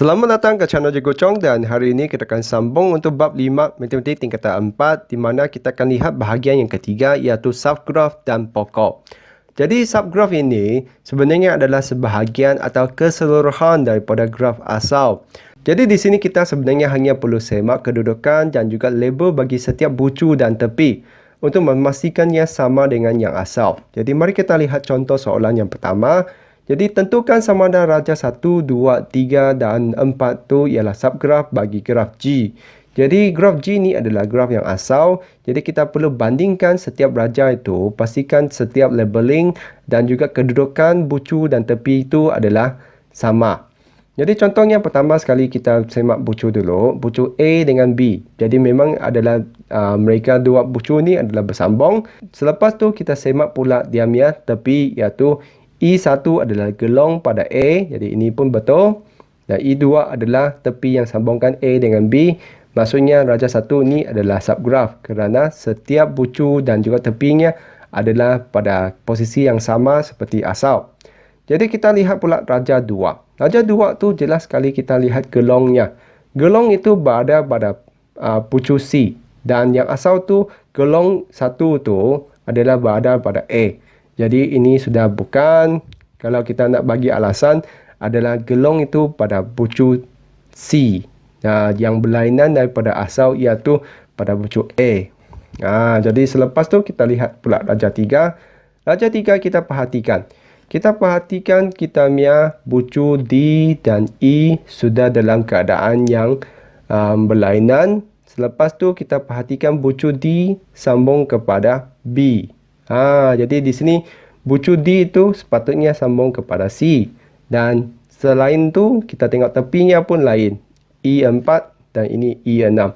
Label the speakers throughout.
Speaker 1: Selamat datang ke channel Jago Chong dan hari ini kita akan sambung untuk bab 5 matematik tingkatan 4 di mana kita akan lihat bahagian yang ketiga iaitu subgraf dan pokok. Jadi subgraf ini sebenarnya adalah sebahagian atau keseluruhan daripada graf asal. Jadi di sini kita sebenarnya hanya perlu semak kedudukan dan juga label bagi setiap bucu dan tepi untuk memastikannya sama dengan yang asal. Jadi mari kita lihat contoh soalan yang pertama. Jadi tentukan sama ada raja 1, 2, 3 dan 4 tu ialah subgraf bagi graf G. Jadi graf G ni adalah graf yang asal. Jadi kita perlu bandingkan setiap raja itu, pastikan setiap labeling dan juga kedudukan bucu dan tepi itu adalah sama. Jadi contohnya pertama sekali kita semak bucu dulu, bucu A dengan B. Jadi memang adalah mereka dua bucu ni adalah bersambung. Selepas tu kita semak pula diamnya tepi iaitu E1 adalah gelong pada A, jadi ini pun betul. Dan E2 adalah tepi yang sambungkan A dengan B. Maksudnya raja 1 ni adalah subgraf kerana setiap bucu dan juga tepinya adalah pada posisi yang sama seperti asal. Jadi kita lihat pula raja 2. Raja 2 tu jelas sekali kita lihat gelongnya. Gelong itu berada pada bucu C. Dan yang asal tu gelong 1 tu adalah berada pada A. Jadi ini sudah bukan, kalau kita nak bagi alasan, adalah gelong itu pada bucu C. Yang berlainan daripada asal iaitu pada bucu A. Jadi selepas tu kita lihat pula raja 3. Raja 3 kita perhatikan. Kita perhatikan kita punya bucu D dan E sudah dalam keadaan yang berlainan. Selepas tu kita perhatikan bucu D sambung kepada B. Jadi di sini bucu D itu sepatutnya sambung kepada C. Dan selain tu kita tengok tepinya pun lain. E4 dan ini E6.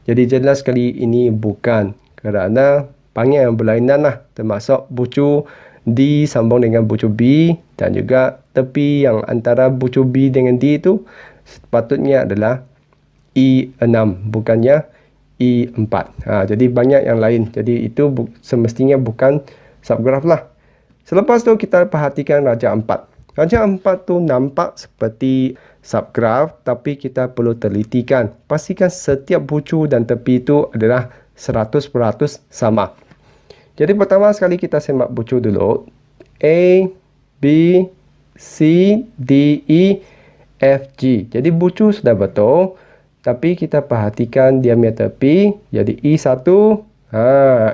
Speaker 1: Jadi jelas sekali ini bukan. Kerana panggil yang berlainan lah. Termasuk bucu D sambung dengan bucu B. Dan juga tepi yang antara bucu B dengan D itu sepatutnya adalah E6. Bukannya E4. Jadi banyak yang lain. Jadi itu semestinya bukan subgraf lah. Selepas tu kita perhatikan raja 4. Raja 4 tu nampak seperti subgraf tapi kita perlu telitikan. Pastikan setiap bucu dan tepi itu adalah 100% sama. Jadi pertama sekali kita semak bucu dulu. A, B, C, D, E, F, G. Jadi bucu sudah betul. Tapi kita perhatikan dia punya tepi. Jadi E1.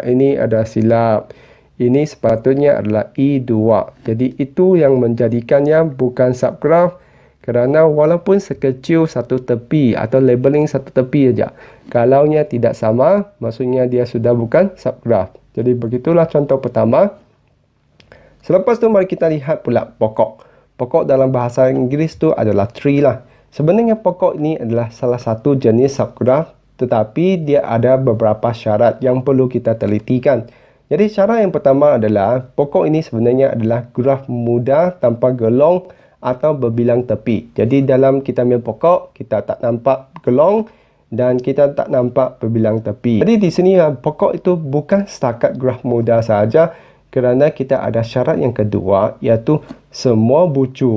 Speaker 1: Ini ada silap. Ini sepatutnya adalah E2. Jadi itu yang menjadikannya bukan subgraf. Kerana walaupun sekecil satu tepi atau labeling satu tepi saja. Kalaunya tidak sama, maksudnya dia sudah bukan subgraf. Jadi begitulah contoh pertama. Selepas tu mari kita lihat pula pokok. Pokok dalam bahasa Inggeris tu adalah tree lah. Sebenarnya pokok ini adalah salah satu jenis subgraf, tetapi dia ada beberapa syarat yang perlu kita telitikan. Jadi syarat yang pertama adalah pokok ini sebenarnya adalah graf muda tanpa gelong atau berbilang tepi. Jadi dalam kita punya pokok, kita tak nampak gelong dan kita tak nampak berbilang tepi. Jadi di sini pokok itu bukan setakat graf muda sahaja kerana kita ada syarat yang kedua iaitu semua bucu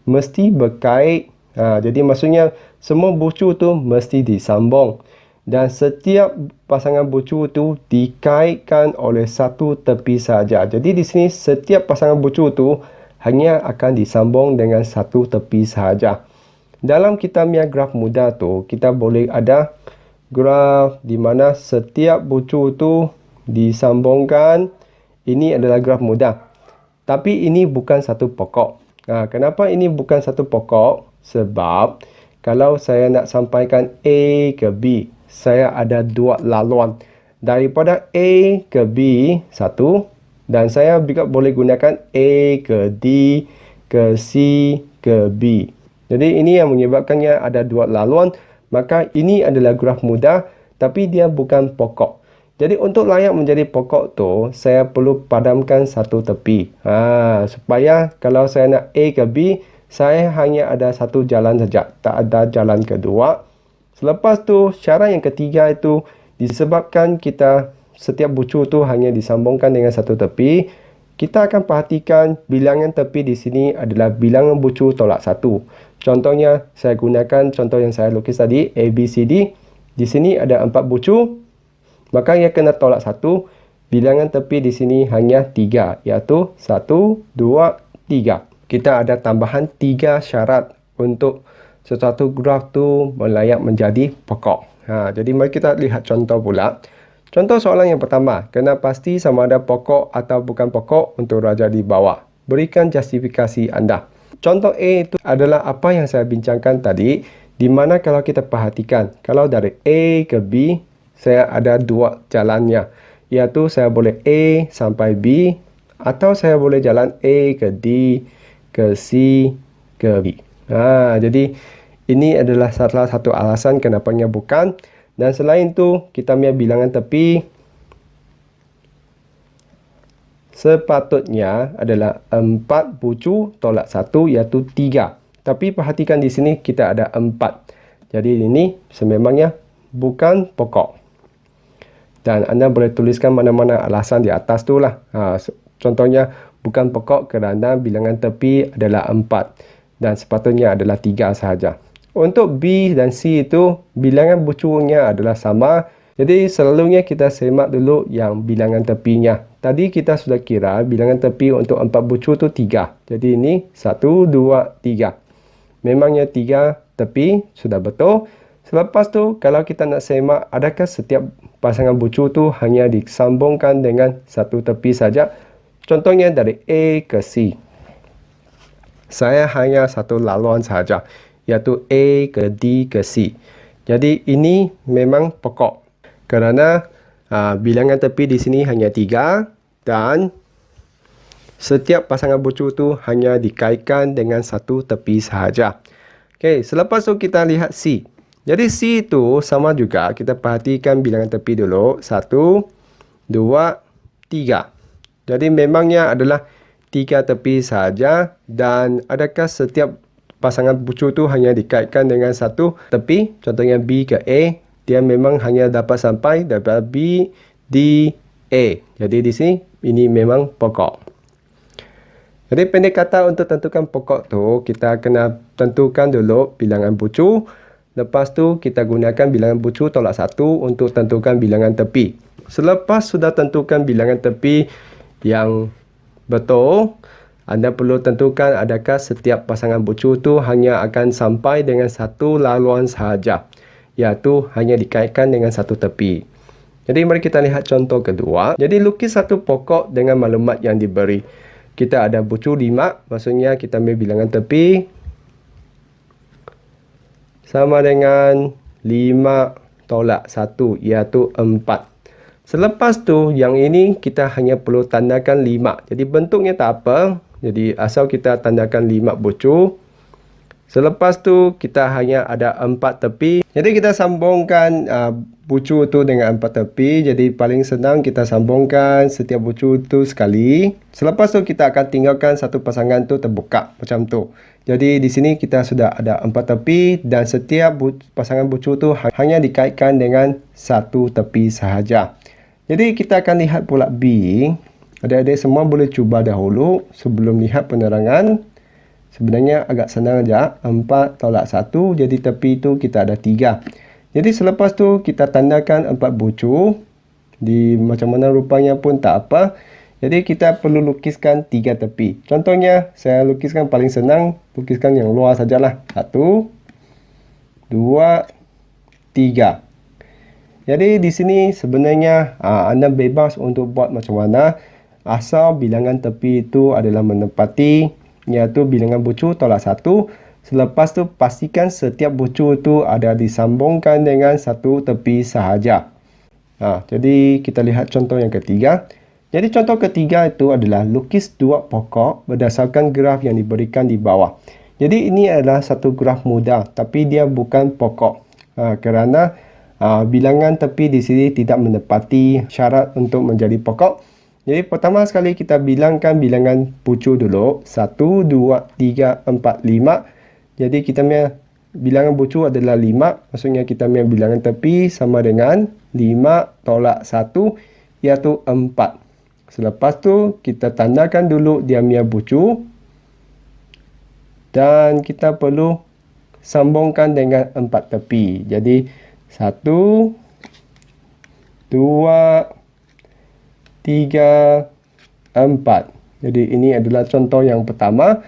Speaker 1: mesti berkait. Jadi maksudnya semua bucu tu mesti disambung dan setiap pasangan bucu tu dikaitkan oleh satu tepi saja. Jadi di sini setiap pasangan bucu tu hanya akan disambung dengan satu tepi sahaja. Dalam kita punya graf muda tu kita boleh ada graf di mana setiap bucu tu disambungkan. Ini adalah graf muda. Tapi ini bukan satu pokok. Kenapa ini bukan satu pokok? Sebab kalau saya nak sampaikan A ke B, saya ada dua laluan. Daripada A ke B, satu. Dan saya juga boleh gunakan A ke D, ke C, ke B. Jadi ini yang menyebabkannya ada dua laluan. Maka ini adalah graf muda, tapi dia bukan pokok. Jadi untuk layak menjadi pokok tu, saya perlu padamkan satu tepi. Supaya kalau saya nak A ke B, saya hanya ada satu jalan saja. Tak ada jalan kedua. Selepas tu, syarat yang ketiga itu disebabkan kita setiap bucu tu hanya disambungkan dengan satu tepi. kita akan perhatikan bilangan tepi di sini adalah bilangan bucu tolak 1. Contohnya, saya gunakan contoh yang saya lukis tadi, A, B, C, D. Di sini ada 4 bucu, maka ia kena tolak 1. Bilangan tepi di sini hanya 3, iaitu 1, 2, 3. Kita ada tambahan 3 syarat untuk sesuatu graf tu melayak menjadi pokok. Jadi mari kita lihat contoh pula. Contoh soalan yang pertama, kena pasti sama ada pokok atau bukan pokok untuk raja di bawah. Berikan justifikasi anda. Contoh A itu adalah apa yang saya bincangkan tadi, di mana kalau kita perhatikan, kalau dari A ke B, saya ada 2 jalannya. Iaitu saya boleh A sampai B, atau saya boleh jalan A ke D, ke C, ke B. Jadi ini adalah salah satu alasan kenapanya bukan. Dan selain itu, kita punya bilangan tepi sepatutnya adalah 4 bucu tolak 1, iaitu 3. Tapi perhatikan di sini kita ada 4. Jadi ini sememangnya bukan pokok. Dan anda boleh tuliskan mana-mana alasan di atas tu lah. Contohnya bukan pokok kerana bilangan tepi adalah 4. Dan sepatutnya adalah 3 sahaja. Untuk B dan C itu, bilangan bucunya adalah sama. Jadi selalunya kita semak dulu yang bilangan tepinya. Tadi kita sudah kira bilangan tepi untuk 4 bucu itu 3. Jadi ini 1, 2, 3. Memangnya 3 tepi, sudah betul. Selepas tu, kalau kita nak semak, adakah setiap pasangan bucu tu hanya disambungkan dengan satu tepi saja? Contohnya dari A ke C. Saya hanya satu laluan sahaja, iaitu A ke D ke C. Jadi ini memang pokok. Kerana bilangan tepi di sini hanya 3 dan setiap pasangan bucu tu hanya dikaitkan dengan satu tepi sahaja. Okey, selepas tu kita lihat C. Jadi C itu sama juga, kita perhatikan bilangan tepi dulu. 1, 2, 3. Jadi memangnya adalah 3 tepi sahaja, dan adakah setiap pasangan bucu tu hanya dikaitkan dengan satu tepi? Contohnya B ke A, dia memang hanya dapat sampai daripada B, D, A. Jadi di sini ini memang pokok. Jadi pendek kata, untuk tentukan pokok tu kita kena tentukan dulu bilangan bucu. Lepas tu kita gunakan bilangan bucu tolak 1 untuk tentukan bilangan tepi. Selepas sudah tentukan bilangan tepi yang betul, anda perlu tentukan adakah setiap pasangan bucu tu hanya akan sampai dengan satu laluan sahaja, iaitu hanya dikaitkan dengan satu tepi. Jadi mari kita lihat contoh kedua. Jadi lukis satu pokok dengan maklumat yang diberi. Kita ada bucu 5, maksudnya kita ambil bilangan tepi sama dengan 5 tolak 1, iaitu 4. Selepas tu, yang ini kita hanya perlu tandakan 5. Jadi bentuknya tak apa. Jadi asal kita tandakan 5 bucu. Selepas tu, kita hanya ada 4 tepi. Jadi kita sambungkan bucu tu dengan 4 tepi. Jadi paling senang kita sambungkan setiap bucu tu sekali. Selepas tu, kita akan tinggalkan satu pasangan tu terbuka macam tu. Jadi di sini kita sudah ada 4 tepi dan setiap pasangan bucu tu hanya dikaitkan dengan satu tepi sahaja. Jadi kita akan lihat pula B. Adik-adik semua boleh cuba dahulu sebelum lihat penerangan. Sebenarnya agak senang aja. 4 tolak 1, jadi tepi itu kita ada 3. Jadi selepas tu kita tandakan 4 bucu. Di macam mana rupanya pun tak apa. Jadi kita perlu lukiskan 3 tepi. Contohnya saya lukiskan paling senang, lukiskan yang luar sajalah. 1, 2, 3. Jadi di sini sebenarnya anda bebas untuk buat macam mana, asal bilangan tepi itu adalah menepati, iaitu bilangan bucu tolak 1. Selepas tu pastikan setiap bucu itu ada disambungkan dengan satu tepi sahaja. Jadi kita lihat contoh yang ketiga. Jadi contoh ketiga itu adalah lukis 2 pokok berdasarkan graf yang diberikan di bawah. Jadi ini adalah satu graf mudah, tapi dia bukan pokok. Kerana bilangan tepi di sini tidak menepati syarat untuk menjadi pokok. Jadi pertama sekali kita bilangkan bilangan bucu dulu. 1, 2, 3, 4, 5. Jadi kita punya bilangan bucu adalah 5. Maksudnya kita punya bilangan tepi sama dengan 5 tolak 1, iaitu 4. Selepas tu kita tandakan dulu dia punya bucu. Dan kita perlu sambungkan dengan 4 tepi. Jadi 1, 2, 3, 4. Jadi ini adalah contoh yang pertama.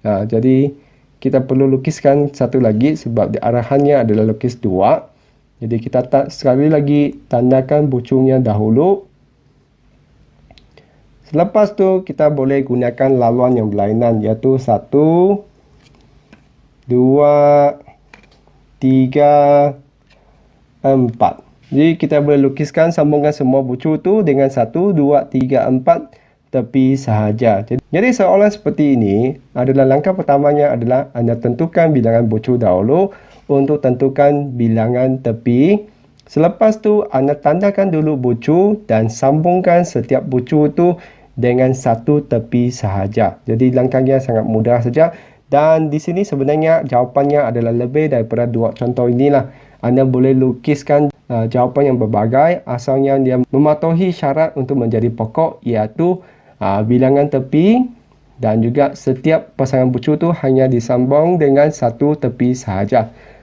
Speaker 1: Jadi kita perlu lukiskan satu lagi sebab arahannya adalah lukis 2. Jadi kita sekali lagi tandakan bucunya dahulu. Selepas tu kita boleh gunakan laluan yang berlainan, iaitu 1, 2, 3, 4. Jadi kita boleh lukiskan, sambungkan semua bucu tu dengan 1, 2, 3, 4 tepi sahaja. Jadi soalan seperti ini adalah langkah pertamanya adalah anda tentukan bilangan bucu dahulu untuk tentukan bilangan tepi. Selepas tu anda tandakan dulu bucu dan sambungkan setiap bucu tu dengan satu tepi sahaja. Jadi langkahnya sangat mudah saja. Dan di sini sebenarnya jawapannya adalah lebih daripada 2 contoh inilah. Anda boleh lukiskan jawapan yang berbagai asalnya dia mematuhi syarat untuk menjadi pokok, iaitu bilangan tepi dan juga setiap pasangan bucu tu hanya disambung dengan satu tepi sahaja.